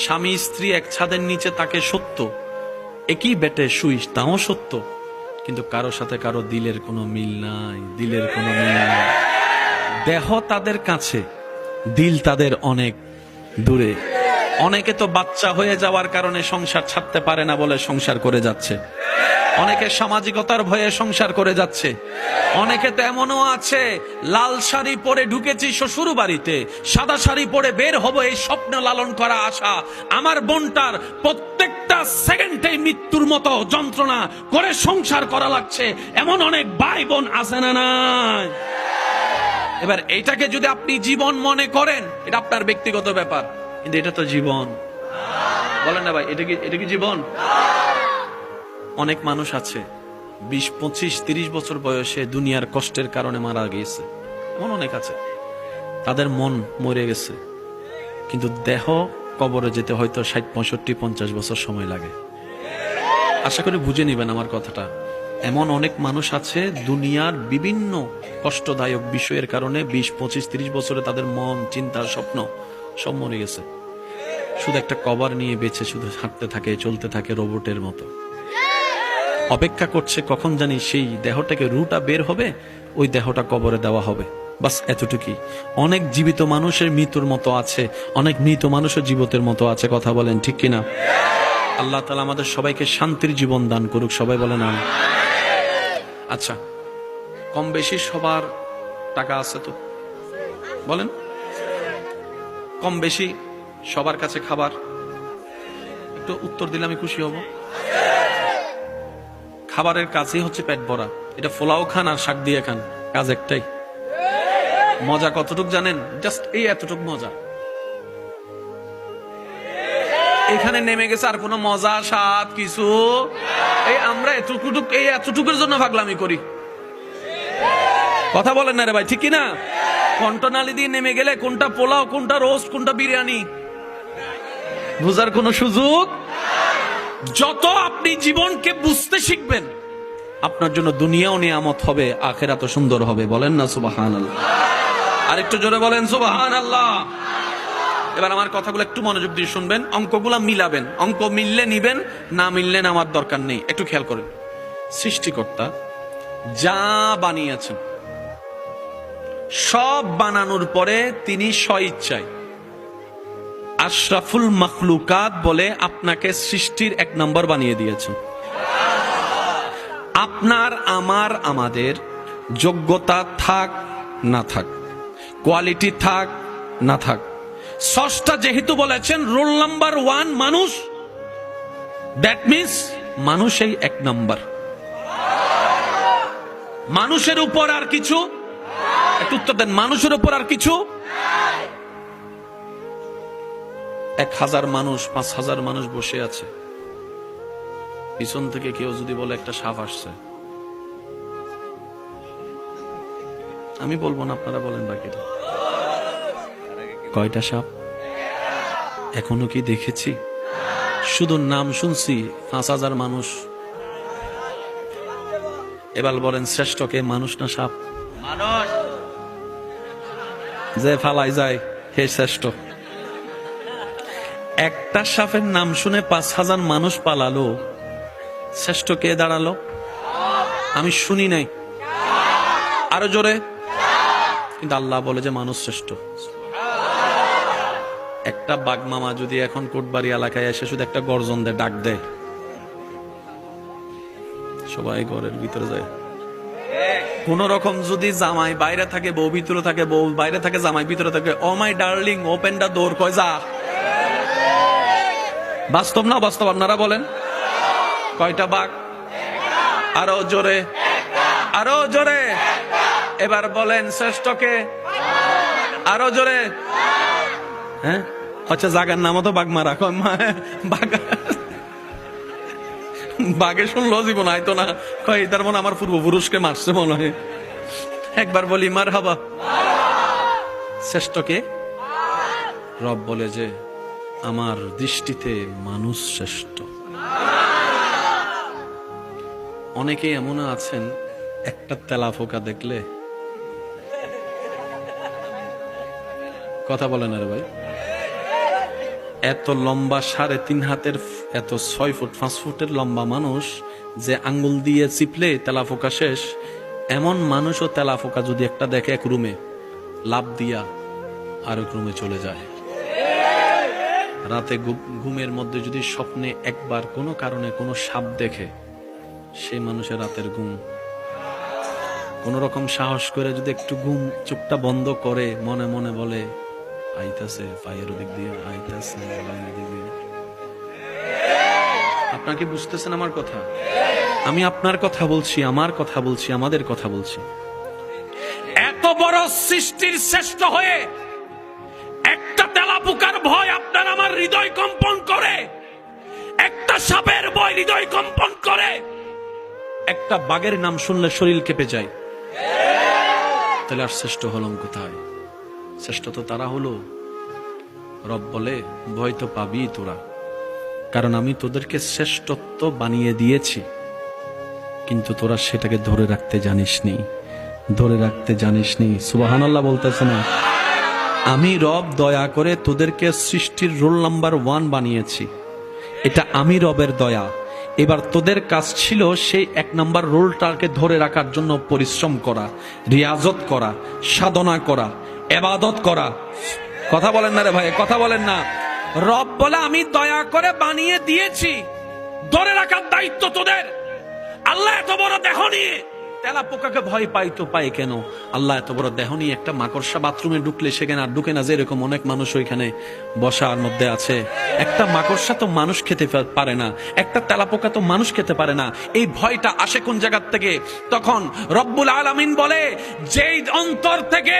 স্বামী স্ত্রী এক ছাদের নিচে তাকে সত্য, একই বেটে শুইস তাও সত্য, কিন্তু কারো সাথে কারো দিলের কোনো মিল নাই, দিলের কোনো মিল নাই। দেহ তাদের কাছে, দিল তাদের অনেক দূরে। অনেকে তো বাচ্চা হয়ে যাওয়ার কারণে সংসার ছাড়তে পারে না বলে সংসার করে যাচ্ছে, অনেকে সামাজিকতার ভয়ে সংসার করে যাচ্ছে। অনেকে তো এমনও আছে লাল শাড়ি পরে ঢুকেছি শ্বশুর বাড়িতে, সাদা শাড়ি পরে বের হব এই স্বপ্ন লালন করা আশা। আমার বোনটার প্রত্যেকটা সেকেন্ডে মৃত্যুর মতো যন্ত্রণা করে সংসার করা লাগছে, এমন অনেক ভাই বোন আছে না নাই? এবার এইটাকে যদি আপনি জীবন মনে করেন, এটা আপনার ব্যক্তিগত ব্যাপার, কিন্তু এটা তো জীবন। বলেন না ভাই, এটা কি জীবন? অনেক মানুষ আছে 20, 25, 30 বছর বয়সে দুনিয়ার কষ্টের কারণে মারা গিয়েছে, এমন অনেক আছে। তাদের মন মরে গেছে, কিন্তু দেহ কবরে যেতে হয়তো 60, 65, 50 বছর সময় লাগে। আশা করি বুঝে নিবেন আমার কথাটা। এমন অনেক মানুষ আছে দুনিয়ার বিভিন্ন কষ্টদায়ক বিষয়ের কারণে 20, 25, 30 বছরে তাদের মন, চিন্তা, স্বপ্ন সব মরে গেছে। শুধু একটা কবর নিয়ে বেঁচে শুধু হাঁটতে থাকে, চলতে থাকে রোবটের মতো, অপেক্ষা করছে কখন জানি সেই দেহটাকে রুটা বের হবে, ওই দেহটা কবরে দেওয়া হবে, বাস এতটুকুই। অনেক জীবিত মানুষের মৃত্যুর মতো আছে, অনেক মৃত মানুষের জীবিতের মতো আছে। কথা বলেন ঠিক কিনা? আল্লাহ তাআলা আমাদের সবাইকে শান্তির জীবন দান করুক, সবাই বলেন আমিন। আচ্ছা, কম বেশি সবার টাকা আছে তো? বলেন। কম বেশি সবার কাছে খাবার? একটু উত্তর দিলে আমি খুশি হব। খাবারের কাছেই হচ্ছে পেট ভরা। এটা ফোলাও খান আর শাক দিয়ে খান, কাজ একটাই। মজা কতটুক জানেন? জাস্ট এই এতটুক মজা। এখানে নেমে গেছে আর কোনো মজা স্বাদ কিছু। এই আমরা এতটুকুর জন্য পাগলামি করি। কথা বলেন না রে ভাই, ঠিক কিনা? কন্টনালি দিয়ে নেমে গেলে কোনটা পোলাও, কোনটা রোস্ট, কোনটা বিরিয়ানি বুঝার কোনো সুযোগ। যত আপনি জীবনকে বুঝতে শিখবেন, আপনার জন্য দুনিয়াও নিয়ামত হবে, আখিরাতও সুন্দর হবে। বলেন না সুবহানাল্লাহ? আরেকটু জোরে বলেন সুবহানাল্লাহ। এবার আমার কথাগুলো একটু মনোযোগ দিয়ে শুনবেন, অঙ্কগুলা মিলাবেন। অঙ্ক মিললে নিবেন, না মিললে আমার দরকার নেই। একটু খেয়াল করেন, সৃষ্টিকর্তা যা বানিয়েছেন সব বানানোর পরে তিনি স্বইচ্ছায় আশরাফুল মাখলুকাত বলে আপনাকে সৃষ্টির 1 নম্বর বানিয়ে দিয়েছেন। আপনার, আমার, আমাদের যোগ্যতা থাক না থাক, কোয়ালিটি থাক না থাক, স্রষ্টা যেহেতু বলেছেন রোল নাম্বার 1 মানুষ, দ্যাট মিন্স মানুষই 1 নম্বর। মানুষের উপর আর কিছু? একটু উত্তর দেন, মানুষের উপর আর কিছু? 1000 মানুষ, 5000 মানুষ বসে আছে, পিছন থেকে কেউ যদি বলে একটা সাপ আসছে, আমি বলবো না, আপনারা বলেন বাকিটা। কয়টা সাপ? এখনো কি দেখেছি? শুধু নাম শুনছি, 5000 মানুষ। এবার বলেন শ্রেষ্ঠ কে, মানুষ না সাপ? মানুষ। যে ফালাই যায় হে শ্রেষ্ঠ। একটা সাপের নাম শুনে 5000 মানুষ পালালো, শ্রেষ্ঠ কে দাঁড়ালো? আমি শুনি নাই, আরো জোরে। কিন্তু আল্লাহ বলে যে মানুষ শ্রেষ্ঠ। একটা বাঘ মামা যদি এখন কোটবাড়ি এলাকায় এসে শুধু একটা গর্জন দেয়, ডাক দেয়, সবাই ঘরের ভিতরে যায়। কোন রকম যদি জামাই বাইরে থাকে, বউ ভিতরে থাকে, বউ বাইরে থাকে, জামাই ভিতরে থাকে, ও মাই ডার্লিং ওপেন দা ডোর, কয় যা। বাস্তব না বাস্তব? আপনারা বলেন। কয়টা বাঘ? আরো জোরে, আরো জোরে। এবার বলেন শ্রেষ্ঠকে, আরো জোরে। হ্যাঁ, আচ্ছা, জাগার নামও তো বাঘ মারা। বাঘে শুনলো জীবন আইতো না, কয় তার মনে আমার পূর্বপুরুষকে মারছে মনে হয়। একবার বলি মারহাবা। শ্রেষ্ঠকে? রব বলে যে আমার দৃষ্টিতে মানুষ শ্রেষ্ঠ। অনেকেই এমন আছেন একটা তেলাপোকা দেখলে, কথা বলেন আরে ভাই, এত লম্বা 3.5 হাতের, এত 6 ফুট 5 ফুটের লম্বা মানুষ যে আঙ্গুল দিয়ে চিপলে তেলাপোকা শেষ, এমন মানুষও তেলাপোকা যদি একটা দেখে এক রুমে লাভ দিয়া আর এক রুমে চলে যায়। রাতে ঘুমের মধ্যে যদি স্বপ্নে একবার কোনো কারণে কোনো সাপ দেখে, সেই মানুষের রাতের ঘুম কোন রকম সাহস করে যদি একটু ঘুম চোখটা বন্ধ করে মনে মনে বলে আইতাছে পায়ের দিক দিয়ে, আইতাছে পায়ের দিক দিয়ে। আপনাকে বুঝতেছেন আমার কথা? আমি আপনার কথা বলছি, আমার কথা বলছি, আমাদের কথা বলছি। এত বড় সৃষ্টির শ্রেষ্ঠ হয়ে একটা তেলাপোকার ভয় আপনার আমার হৃদয় কম্পন করে, একটা সাপের ভয় হৃদয় কম্পন করে, একটা বাঘের নাম শুনলে শরীর কেঁপে যায়। তাহলে আর শ্রেষ্ঠ হলাম কোথায়? শ্রেষ্ঠ তো তারা হলো, রব বলে ভয় তো পাবি তোরা, কারণ আমি তোদেরকে শ্রেষ্ঠত্ব বানিয়ে দিয়েছি, কিন্তু তোরা সেটাকে ধরে রাখতে জানিসনি, ধরে রাখতে জানিসনি। সুবহানাল্লাহ বলতেছে না? আমি রব দয়া করে তোদেরকে সৃষ্টির রোল নাম্বার 1 বানিয়েছি, এটা আমি রবের দয়া। এবার তোদের কাজ ছিল সেই 1 নাম্বার রোলটাকে ধরে রাখার জন্য পরিশ্রম করা, রিয়াজত করা, সাধনা করা, ইবাদত করা। কথা বলেন না রে ভাই, কথা বলেন না। রব বলে আমি দয়া করে বানিয়ে দিয়েছি, ধরে রাখার দায়িত্ব তোদের। আল্লাহ এত বড় দেহ নিয়ে তেলাপোকাকে ভয় পাই তো পাই কেন? আল্লাহ এত বড় দেহ নিয়ে একটা মাকড়সা বাথরুমে ঢুকলে সেখানে আর ঢুকে না, যে এরকম অনেক মানুষ ওইখানে বসার মধ্যে আছে। একটা মাকড়সা তো মানুষ খেতে পারে না, একটা তেলাপোকা তো মানুষ খেতে পারে না। এই ভয়টা আসে কোন জায়গা থেকে? তখন রব্বুল আলামিন বলে, যেই অন্তর থেকে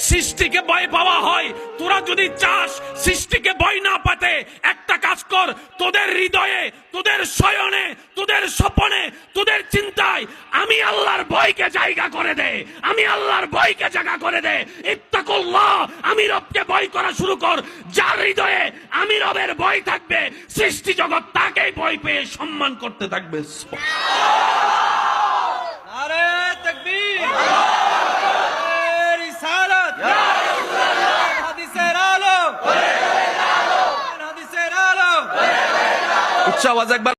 সৃষ্টিকে ভয় পাওয়া হয়, তোরা যদি চাস সৃষ্টিকে ভয় না পাতে, একটা কাজ কর, তোদের হৃদয়ে, তোদের শয়নে, তোদের স্বপনে, তোদের চিন্তায় আমি আল্লাহর ভয়কে জায়গা করে দে, আমি আল্লাহর ভয়কে জায়গা করে দে। ইত্তাকুল্লাহ, আমি রবকে ভয় করা শুরু কর। যার হৃদয়ে আমি রবের ভয় থাকবে, সৃষ্টি জগৎ তাকেই ভয় পেয়ে সম্মান করতে থাকবে। নারে তাকবীর, নারে রিসালাত, হাদিসের আলো, হাদিসের আলো। উচ্চ আওয়াজ একবার